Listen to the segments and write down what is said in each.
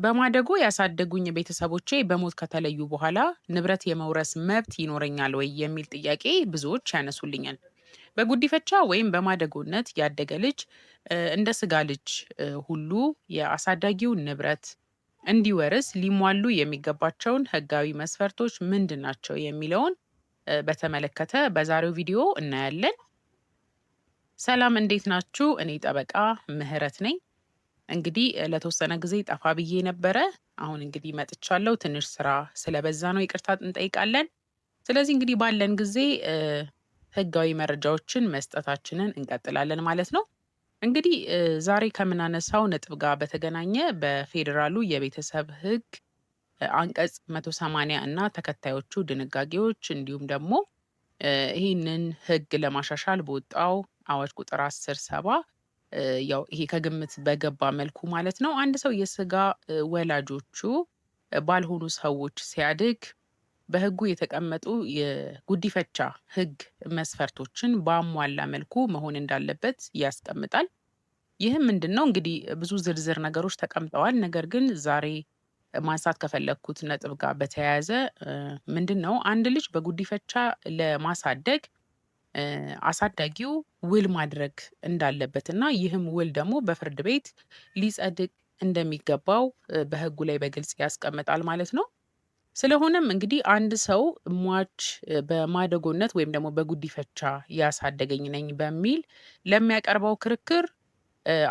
በማደጎ ያሳደጉኝ ቤተሰቦቼ በሞት ከተለዩ በኋላ ንብረት የመውረስ መብት ይኖረኛል ወይ የሚል ጥያቄ ብዙዎች ያነሱልኛል። በጉዲፈቻ ወይም በማደጎነት ያደገ ልጅ እንደ ስጋ ልጅ ሁሉ የአሳዳጊውን ንብረት እንዲወርስ ሊሟሉ የሚገባቸውን ሕጋዊ መስፈርቶች ምንድን ናቸው የሚለውን በተመለከተ በዛሬው ቪዲዮ እናያለን። ሰላም፣ እንዴት ናችሁ? እኔ ጠበቃ ምህረት ነኝ። እንግዲህ ለተወሰነ ጊዜ ጠፋ ብዬ ነበረ። አሁን እንግዲህ መጥቻለሁ። ትንሽ ስራ ስለበዛ ነው፣ ይቅርታ እንጠይቃለን። ስለዚህ እንግዲህ ባለን ጊዜ ህጋዊ መረጃዎችን መስጠታችንን እንቀጥላለን ማለት ነው። እንግዲህ ዛሬ ከምናነሳው ነጥብ ጋር በተገናኘ በፌዴራሉ የቤተሰብ ህግ አንቀጽ 180 እና ተከታዮቹ ድንጋጌዎች እንዲሁም ደግሞ ይህንን ህግ ለማሻሻል በወጣው አዋጅ ቁጥር 1070 ያው ይሄ ከግምት በገባ መልኩ ማለት ነው። አንድ ሰው የስጋ ወላጆቹ ባልሆኑ ሰዎች ሲያድግ በህጉ የተቀመጡ የጉዲፈቻ ህግ መስፈርቶችን ባሟላ መልኩ መሆን እንዳለበት ያስቀምጣል። ይህም ምንድነው እንግዲህ ብዙ ዝርዝር ነገሮች ተቀምጠዋል። ነገር ግን ዛሬ ማንሳት ከፈለግኩት ነጥብ ጋር በተያያዘ ምንድነው አንድ ልጅ በጉዲፈቻ ለማሳደግ አሳዳጊው ውል ማድረግ እንዳለበት እና ይህም ውል ደግሞ በፍርድ ቤት ሊጸድቅ እንደሚገባው በህጉ ላይ በግልጽ ያስቀምጣል ማለት ነው። ስለሆነም እንግዲህ አንድ ሰው ሟች በማደጎነት ወይም ደግሞ በጉዲፈቻ ያሳደገኝ ነኝ በሚል ለሚያቀርበው ክርክር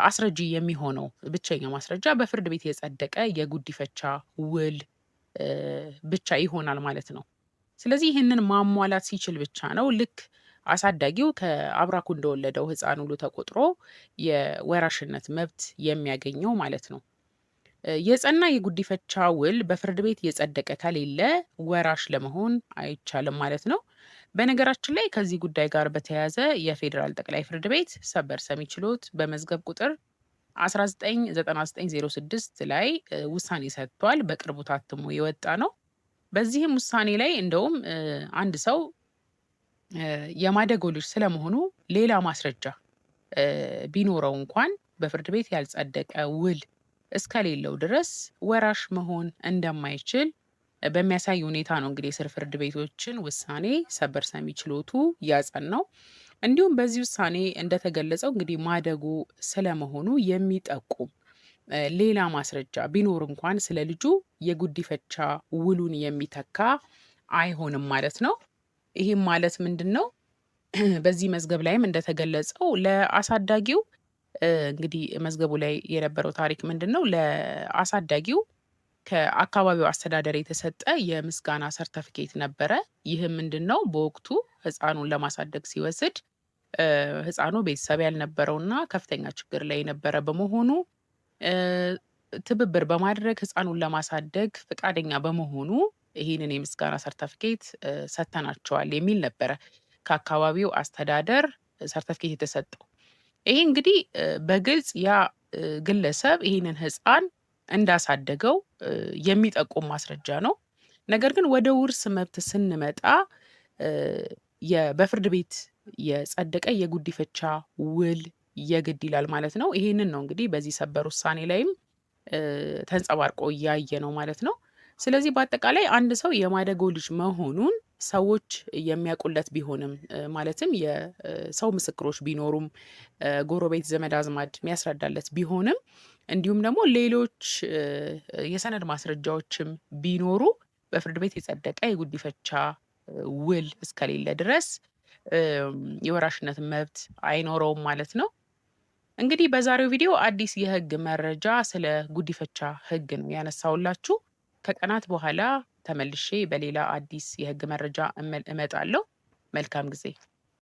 አስረጂ የሚሆነው ብቸኛ ማስረጃ በፍርድ ቤት የጸደቀ የጉዲፈቻ ውል ብቻ ይሆናል ማለት ነው። ስለዚህ ይህንን ማሟላት ሲችል ብቻ ነው ልክ አሳዳጊው ከአብራኩ እንደወለደው ህፃን ሁሉ ተቆጥሮ የወራሽነት መብት የሚያገኘው ማለት ነው። የጸና የጉዲፈቻ ውል በፍርድ ቤት የጸደቀ ከሌለ ወራሽ ለመሆን አይቻልም ማለት ነው። በነገራችን ላይ ከዚህ ጉዳይ ጋር በተያያዘ የፌዴራል ጠቅላይ ፍርድ ቤት ሰበር ሰሚ ችሎት በመዝገብ ቁጥር 199906 ላይ ውሳኔ ሰጥቷል። በቅርቡ ታትሞ የወጣ ነው። በዚህም ውሳኔ ላይ እንደውም አንድ ሰው የማደጎ ልጅ ስለመሆኑ ሌላ ማስረጃ ቢኖረው እንኳን በፍርድ ቤት ያልጸደቀ ውል እስከሌለው ድረስ ወራሽ መሆን እንደማይችል በሚያሳይ ሁኔታ ነው እንግዲህ የስር ፍርድ ቤቶችን ውሳኔ ሰበር ሰሚ ችሎቱ ያጸናው። እንዲሁም በዚህ ውሳኔ እንደተገለጸው እንግዲህ ማደጎ ስለመሆኑ የሚጠቁም ሌላ ማስረጃ ቢኖር እንኳን ስለ ልጁ የጉዲፈቻ ውሉን የሚተካ አይሆንም ማለት ነው። ይህም ማለት ምንድን ነው? በዚህ መዝገብ ላይም እንደተገለጸው ለአሳዳጊው እንግዲህ መዝገቡ ላይ የነበረው ታሪክ ምንድን ነው? ለአሳዳጊው ከአካባቢው አስተዳደር የተሰጠ የምስጋና ሰርተፍኬት ነበረ። ይህም ምንድን ነው? በወቅቱ ህፃኑን ለማሳደግ ሲወስድ ህፃኑ ቤተሰብ ያልነበረውና ከፍተኛ ችግር ላይ የነበረ በመሆኑ ትብብር በማድረግ ህፃኑን ለማሳደግ ፈቃደኛ በመሆኑ ይህንን የምስጋና ሰርተፍኬት ሰጥተናቸዋል የሚል ነበረ ከአካባቢው አስተዳደር ሰርተፍኬት የተሰጠው። ይሄ እንግዲህ በግልጽ ያ ግለሰብ ይህንን ህፃን እንዳሳደገው የሚጠቁም ማስረጃ ነው። ነገር ግን ወደ ውርስ መብት ስንመጣ በፍርድ ቤት የጸደቀ የጉዲፈቻ ውል የግድ ይላል ማለት ነው። ይሄንን ነው እንግዲህ በዚህ ሰበር ውሳኔ ላይም ተንጸባርቆ እያየ ነው ማለት ነው። ስለዚህ በአጠቃላይ አንድ ሰው የማደጎ ልጅ መሆኑን ሰዎች የሚያውቁለት ቢሆንም ማለትም የሰው ምስክሮች ቢኖሩም ጎረቤት፣ ዘመድ አዝማድ የሚያስረዳለት ቢሆንም እንዲሁም ደግሞ ሌሎች የሰነድ ማስረጃዎችም ቢኖሩ በፍርድ ቤት የጸደቀ የጉዲፈቻ ውል እስከሌለ ድረስ የወራሽነት መብት አይኖረውም ማለት ነው። እንግዲህ በዛሬው ቪዲዮ አዲስ የህግ መረጃ ስለ ጉዲፈቻ ህግ ነው ያነሳውላችሁ። ከቀናት በኋላ ተመልሼ በሌላ አዲስ የህግ መረጃ እመጣለሁ። መልካም ጊዜ